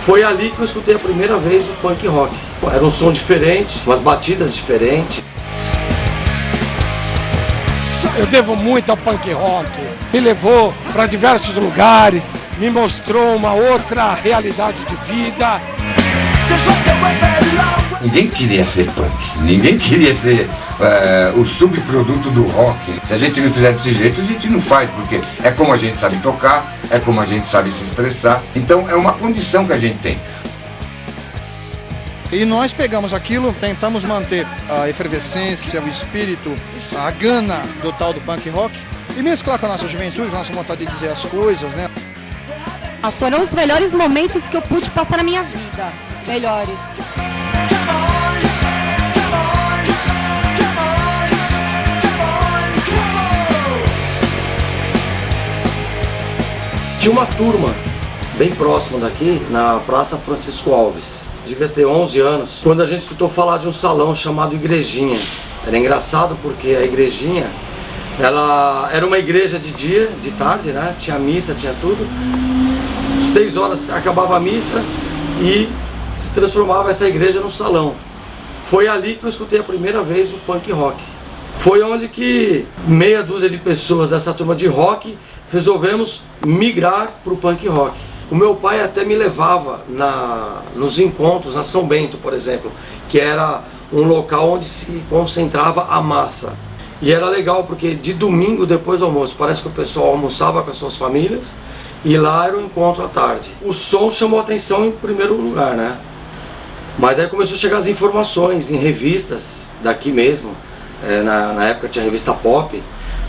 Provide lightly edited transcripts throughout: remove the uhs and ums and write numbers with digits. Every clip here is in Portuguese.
Foi ali que eu escutei a primeira vez o punk rock. Era um som diferente, umas batidas diferentes. Eu devo muito ao punk rock. Me levou para diversos lugares, me mostrou uma outra realidade de vida. Ninguém queria ser punk, ninguém queria ser o subproduto do rock. Se a gente não fizer desse jeito, a gente não faz, porque é como a gente sabe tocar, é como a gente sabe se expressar. Então é uma condição que a gente tem. E nós pegamos aquilo, tentamos manter a efervescência, o espírito, a gana do tal do punk rock e mesclar com a nossa juventude, com a nossa vontade de dizer as coisas, né? Foram os melhores momentos que eu pude passar na minha vida, os melhores. Tinha uma turma bem próxima daqui, na Praça Francisco Alves. Devia ter 11 anos, quando a gente escutou falar de um salão chamado Igrejinha. Era engraçado porque a Igrejinha, ela era uma igreja de dia, de tarde, né? Tinha missa, tinha tudo. 6 horas acabava a missa e se transformava essa igreja num salão. Foi ali que eu escutei a primeira vez o punk rock. Foi onde que meia dúzia de pessoas dessa turma de rock resolvemos migrar para o punk rock. O meu pai até me levava nos encontros, na São Bento, por exemplo, que era um local onde se concentrava a massa. E era legal porque de domingo, depois do almoço, parece que o pessoal almoçava com as suas famílias e lá era o encontro à tarde. O som chamou a atenção em primeiro lugar, né? Mas aí começou a chegar as informações em revistas daqui mesmo. Na época tinha a revista Pop.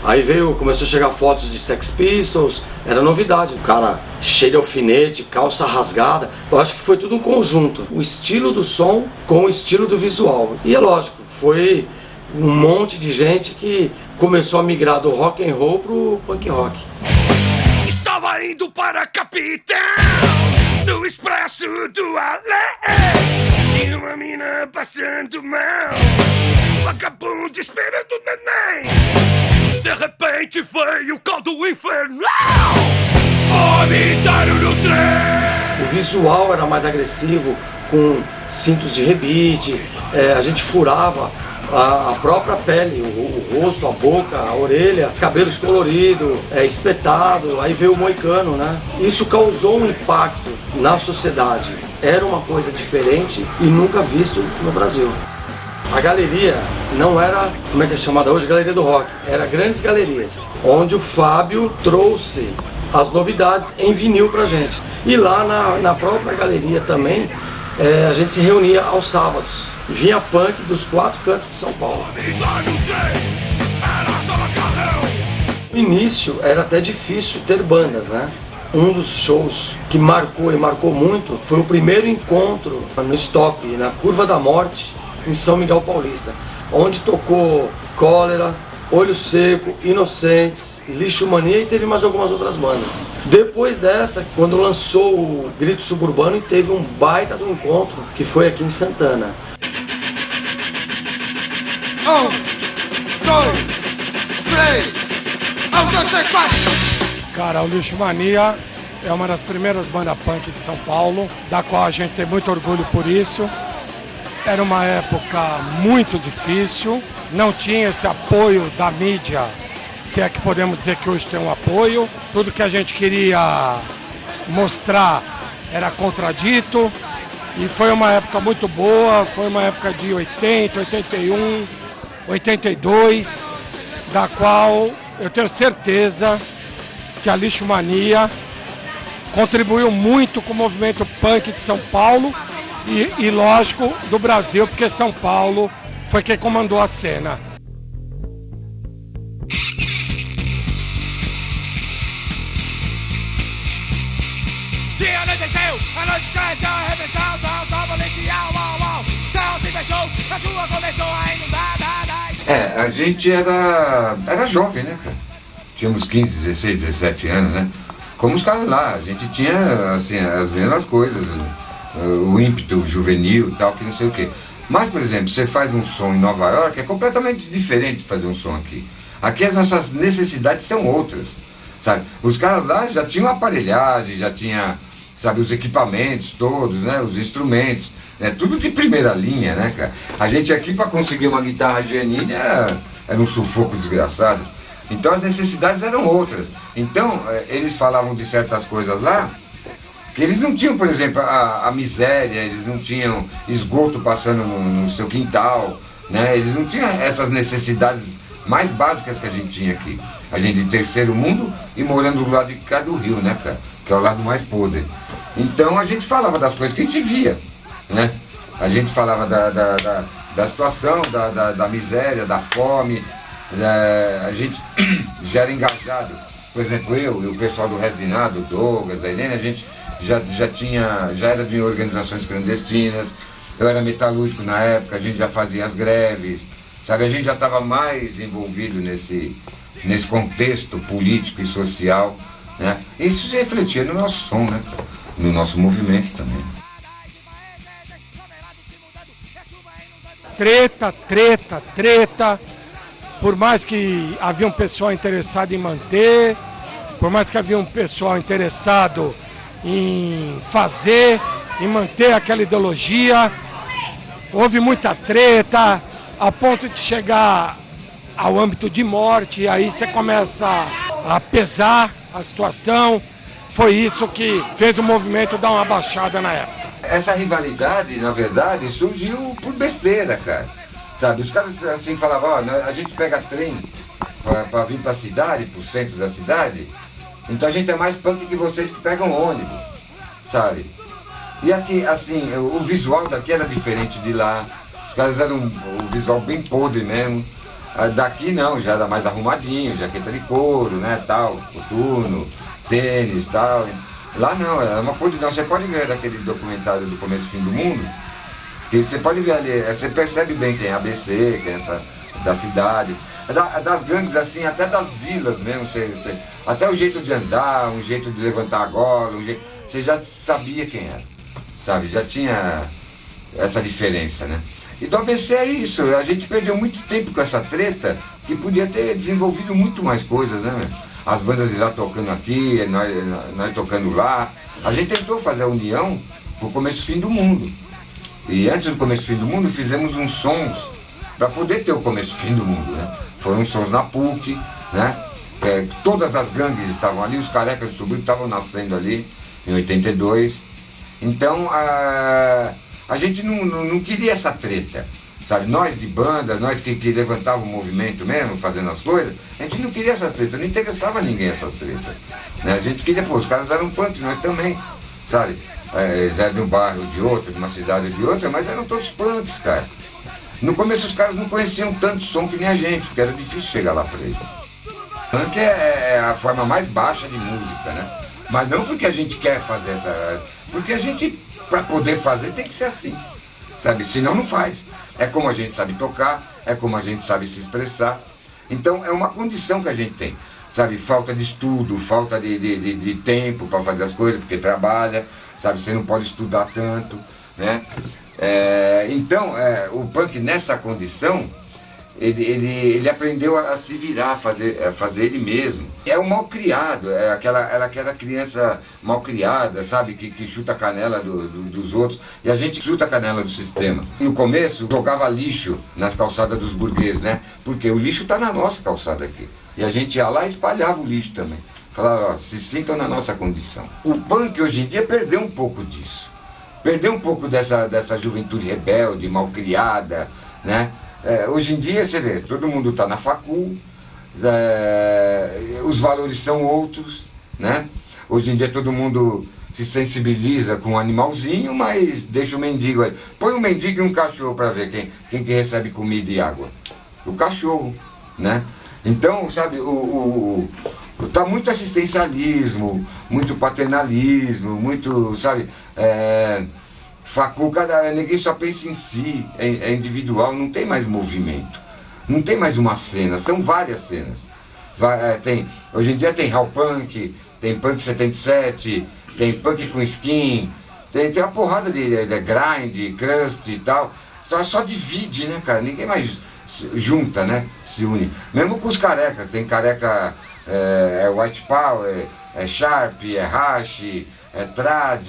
Aí começou a chegar fotos de Sex Pistols, era novidade. O cara cheio de alfinete, calça rasgada. Eu acho que foi tudo um conjunto. O estilo do som com o estilo do visual. E é lógico, foi um monte de gente que começou a migrar do rock and roll pro punk rock. Estava indo para a capital, no expresso do Alé, e uma mina passando mal, vagabundo esperando o neném. De repente veio o cão do inferno, vomitaram no trem. O visual era mais agressivo, com cintos de rebite, a gente furava a própria pele, o rosto, a boca, a orelha, cabelos coloridos, espetado, aí veio o moicano, né? Isso causou um impacto na sociedade. Era uma coisa diferente e nunca visto no Brasil. A galeria não era, como é que é chamada hoje, Galeria do Rock, era Grandes Galerias, onde o Fábio trouxe as novidades em vinil pra gente. E lá na própria galeria também, a gente se reunia aos sábados. Vinha punk dos 4 cantos de São Paulo. No início era até difícil ter bandas, né? Um dos shows que marcou muito foi o primeiro encontro no Stop, na Curva da Morte, em São Miguel Paulista, onde tocou Cólera, Olho Seco, Inocentes, Lixo Mania e teve mais algumas outras bandas. Depois dessa, quando lançou o Grito Suburbano, teve um baita do encontro que foi aqui em Santana. 1, 2, 3, 1, 2, 3, 4. Cara, o Lixo Mania é uma das primeiras bandas punk de São Paulo, da qual a gente tem muito orgulho por isso. Era uma época muito difícil, não tinha esse apoio da mídia, se é que podemos dizer que hoje tem um apoio. Tudo que a gente queria mostrar era contradito e foi uma época muito boa, foi uma época de 80, 81, 82, da qual eu tenho certeza que a Lixo Mania contribuiu muito com o movimento punk de São Paulo e lógico, do Brasil, porque São Paulo foi quem comandou a cena. Dia anoiteceu, a noite cresceu, a redenção, sol policial, uau, céu se fechou, a chuva começou a inundar, A gente era jovem, né, cara? Tínhamos 15, 16, 17 anos, né? Como os caras lá, a gente tinha, assim, as mesmas coisas, o ímpeto juvenil e tal, que não sei o quê. Mas, por exemplo, você faz um som em Nova York, é completamente diferente de fazer um som aqui. Aqui as nossas necessidades são outras, sabe? Os caras lá já tinham aparelhagem, já tinha sabe, os equipamentos todos, né, os instrumentos, né, tudo de primeira linha, né, cara. A gente aqui para conseguir uma guitarra Giannini era um sufoco desgraçado. Então as necessidades eram outras. Então eles falavam de certas coisas lá, que eles não tinham, por exemplo, a miséria, eles não tinham esgoto passando no seu quintal, né, eles não tinham essas necessidades mais básicas que a gente tinha aqui. A gente de terceiro mundo e morando do lado de cá do rio, né, cara? Que é o lado mais podre. Então a gente falava das coisas que a gente via, né? A gente falava da situação, da miséria, da fome. A gente já era engajado. Por exemplo, eu e o pessoal do Resdinado, o Douglas, a Helena, a gente já era de organizações clandestinas. Eu era metalúrgico na época, a gente já fazia as greves, sabe? A gente já estava mais envolvido nesse contexto político e social, né? Isso se refletia no nosso som, né? No nosso movimento também. Treta. Por mais que havia um pessoal interessado em manter, por mais que havia um pessoal interessado em fazer, em manter aquela ideologia, houve muita treta, a ponto de chegar ao âmbito de morte, e aí você começa a pesar a situação. Foi isso que fez o movimento dar uma baixada na época. Essa rivalidade, na verdade, surgiu por besteira, cara. Sabe, os caras assim falavam, ó, a gente pega trem pra vir pra cidade, pro centro da cidade, então a gente é mais punk que vocês que pegam ônibus, sabe? E aqui, assim, o visual daqui era diferente de lá, os caras eram o visual bem podre mesmo. Daqui não, já era mais arrumadinho, jaqueta de couro, né, tal, coturno, tênis, tal. Lá não, era uma podridão. Você pode ver daquele documentário do Começo e Fim do Mundo, que você pode ver ali, você percebe bem quem é ABC, quem é essa da cidade, das gangues assim, até das vilas mesmo, até o jeito de andar, um jeito de levantar a gola, você já sabia quem era, sabe, já tinha essa diferença, né? E do ABC é isso, a gente perdeu muito tempo com essa treta, que podia ter desenvolvido muito mais coisas, né? As bandas de lá tocando aqui, nós tocando lá. A gente tentou fazer a união com o Começo e Fim do Mundo. E antes do Começo e Fim do Mundo fizemos uns sons para poder ter o Começo e Fim do Mundo, né? Foram sons na PUC, né? Todas as gangues estavam ali, os carecas do subúrbio estavam nascendo ali, em 82. Então a gente não queria essa treta, sabe? Nós de banda, nós que levantava o movimento mesmo, fazendo as coisas, a gente não queria essas tretas, não interessava a ninguém essas tretas, né? A gente queria, pô, os caras eram punk, nós também, sabe? Eles eram de um bairro de outro, de uma cidade de outra, mas eram todos punks, cara. No começo os caras não conheciam tanto som que nem a gente, porque era difícil chegar lá pra eles. Punk é a forma mais baixa de música, né? Mas não porque a gente quer fazer essa... Porque a gente, pra poder fazer, tem que ser assim, sabe? Senão não faz. É como a gente sabe tocar, é como a gente sabe se expressar. Então é uma condição que a gente tem, sabe? Falta de estudo, falta de tempo para fazer as coisas, porque trabalha, sabe? Você não pode estudar tanto, né? Então o punk nessa condição, ele aprendeu a se virar, a fazer ele mesmo. É um mal criado, é aquela criança mal criada, sabe? Que chuta a canela dos outros, e a gente chuta a canela do sistema. No começo, jogava lixo nas calçadas dos burgueses, né? Porque o lixo está na nossa calçada aqui. E a gente ia lá e espalhava o lixo também. Falava, ó, se sintam na nossa condição. O punk hoje em dia perdeu um pouco disso. Perdeu um pouco dessa juventude rebelde, mal criada, né? Hoje em dia, você vê, todo mundo está na facul, os valores são outros, né? Hoje em dia todo mundo se sensibiliza com um animalzinho, mas deixa o mendigo aí. Põe um mendigo e um cachorro para ver quem que recebe comida e água. O cachorro, né? Então, sabe, tá muito assistencialismo, muito paternalismo, muito, sabe... Facul, ninguém só pensa em si, é individual, não tem mais movimento, não tem mais uma cena, são várias cenas. Hoje em dia tem Hall Punk, tem Punk 77, tem Punk com Skin, tem uma porrada de grind, crust e tal, só divide, né, cara? Ninguém mais junta, né, se une. Mesmo com os carecas, tem careca, White Power, Sharp, Hash, trad,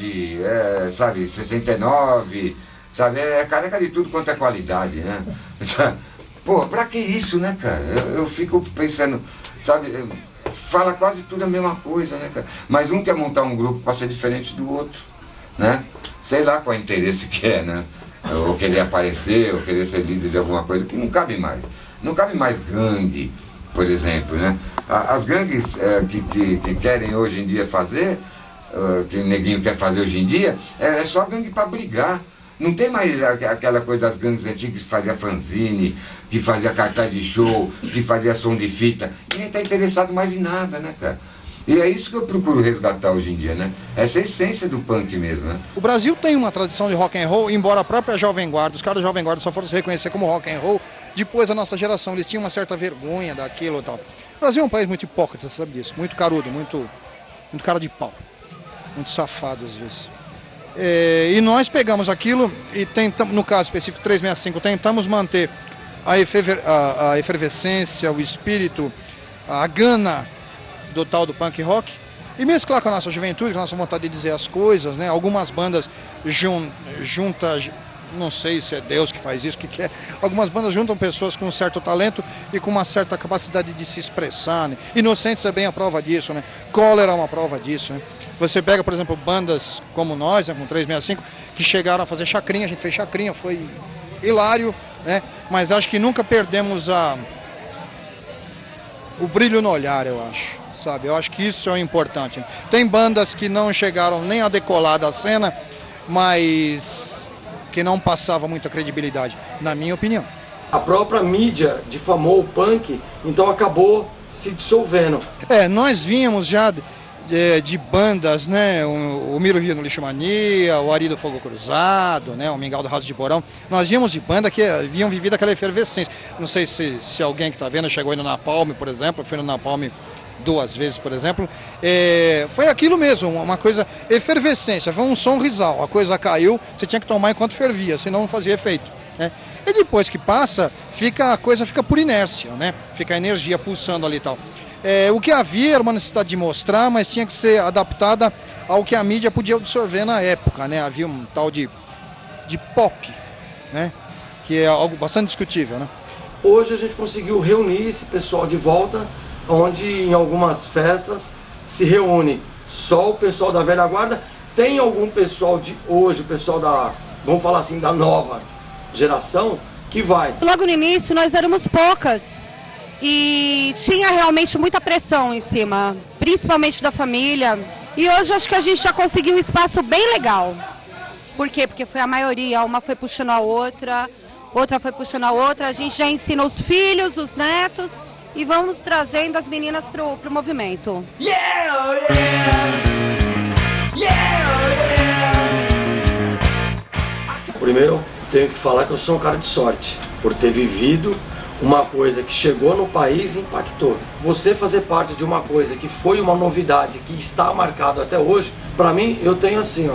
sabe, 69, sabe, careca de tudo quanto é qualidade, né? Pô, pra que isso, né, cara? Eu fico pensando, sabe, fala quase tudo a mesma coisa, né, cara? Mas um quer montar um grupo pra ser diferente do outro, né? Sei lá qual é o interesse que é, né? Ou querer aparecer, ou querer ser líder de alguma coisa, que não cabe mais. Não cabe mais gangue, por exemplo, né? As gangues que querem hoje em dia fazer, que o neguinho quer fazer hoje em dia, é só gangue pra brigar. Não tem mais aquela coisa das gangues antigas que fazia fanzine, que fazia cartaz de show, que fazia som de fita. Ninguém está interessado mais em nada, né, cara? E é isso que eu procuro resgatar hoje em dia, né? Essa é a essência do punk mesmo, né? O Brasil tem uma tradição de rock and roll, embora a própria Jovem Guarda, os caras da Jovem Guarda só foram se reconhecer como rock and roll depois da nossa geração. Eles tinham uma certa vergonha daquilo e tal. O Brasil é um país muito hipócrita, você sabe disso. Muito carudo, muito cara de pau. Muito safado às vezes. E nós pegamos aquilo e tentamos, no caso específico 365, tentamos manter a efervescência, o espírito, a gana do tal do punk rock e mesclar com a nossa juventude, com a nossa vontade de dizer as coisas, né? Algumas bandas juntas, não sei se é Deus que faz isso, o que é. Algumas bandas juntam pessoas com um certo talento e com uma certa capacidade de se expressar, né? Inocentes é bem a prova disso, né? Cólera é uma prova disso, né? Você pega, por exemplo, bandas como nós, né, com 365, que chegaram a fazer chacrinha, a gente fez chacrinha, foi hilário, né? Mas acho que nunca perdemos o brilho no olhar, eu acho, sabe? Eu acho que isso é o importante. Tem bandas que não chegaram nem a decolar da cena, mas que não passava muita credibilidade, na minha opinião. A própria mídia difamou o punk, então acabou se dissolvendo. Nós vínhamos já de bandas, né? O Miro Rio no Lixo Mania, o Ari do Fogo Cruzado, né? O Mingau do Raso de Porão. Nós víamos de banda que haviam vivido aquela efervescência. Não sei se alguém que está vendo chegou aí no Napalm, por exemplo, foi no Napalm 2 vezes, por exemplo. Foi aquilo mesmo, uma coisa, efervescência, foi um sonrisal. A coisa caiu, você tinha que tomar enquanto fervia, senão não fazia efeito, né? E depois que passa, a coisa fica por inércia, né? Fica a energia pulsando ali e tal. O que havia era uma necessidade de mostrar, mas tinha que ser adaptada ao que a mídia podia absorver na época, né? Havia um tal de pop, né? Que é algo bastante discutível, né? Hoje a gente conseguiu reunir esse pessoal de volta, onde em algumas festas se reúne só o pessoal da velha guarda. Tem algum pessoal de hoje, o pessoal da, vamos falar assim, da nova geração, que vai. Logo no início nós éramos poucas. E tinha realmente muita pressão em cima, principalmente da família. E hoje acho que a gente já conseguiu um espaço bem legal. Por quê? Porque foi a maioria, uma foi puxando a outra foi puxando a outra. A gente já ensina os filhos, os netos e vamos trazendo as meninas pro movimento. Yeah, yeah. Yeah, yeah. Primeiro, tenho que falar que eu sou um cara de sorte, por ter vivido uma coisa que chegou no país e impactou. Você fazer parte de uma coisa que foi uma novidade, que está marcado até hoje, para mim, eu tenho assim,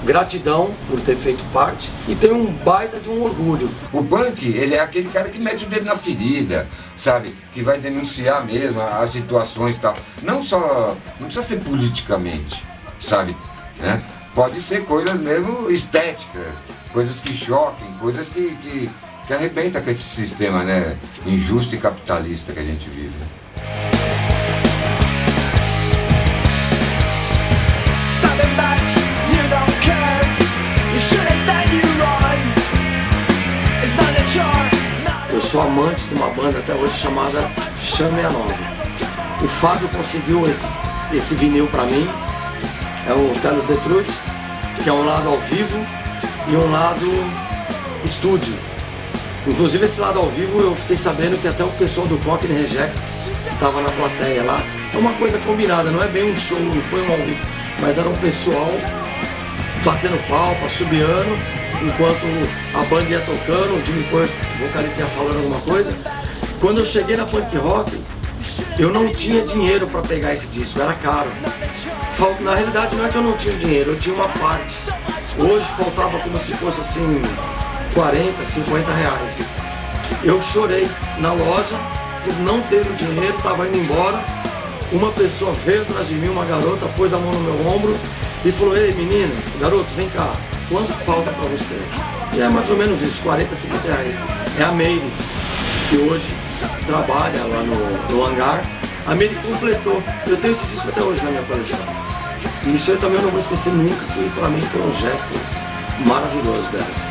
gratidão por ter feito parte e tenho um baita de um orgulho. O punk, ele é aquele cara que mete o dedo na ferida, sabe? Que vai denunciar mesmo as situações e tal. Não precisa ser politicamente, sabe? Né? Pode ser coisas mesmo estéticas, coisas que choquem, coisas que arrebenta com esse sistema, né, injusto e capitalista que a gente vive. Eu sou amante de uma banda até hoje chamada Chame 69. O Fábio conseguiu esse vinil pra mim, é o Telos Detroit, que é um lado ao vivo e um lado estúdio. Inclusive esse lado ao vivo eu fiquei sabendo que até o pessoal do Cockney Rejects estava na plateia lá. É uma coisa combinada, não é bem um show, não foi um ao vivo, mas era um pessoal batendo palco, assobiando, enquanto a banda ia tocando, o Jimmy Purse, o vocalista, ia falando alguma coisa. Quando eu cheguei na punk rock, eu não tinha dinheiro para pegar esse disco, era caro. Na realidade não é que eu não tinha dinheiro, eu tinha uma parte. Hoje faltava como se fosse assim 40, 50 reais. Eu chorei na loja por não ter o dinheiro, estava indo embora. Uma pessoa veio atrás de mim, uma garota, pôs a mão no meu ombro e falou, ei menino, garoto, vem cá, quanto falta pra você? E é mais ou menos isso, 40, 50 reais. É a Meire, que hoje trabalha lá no hangar. A Meire completou, eu tenho esse disco até hoje na minha coleção. E isso eu também não vou esquecer nunca, que pra mim foi um gesto maravilhoso dela.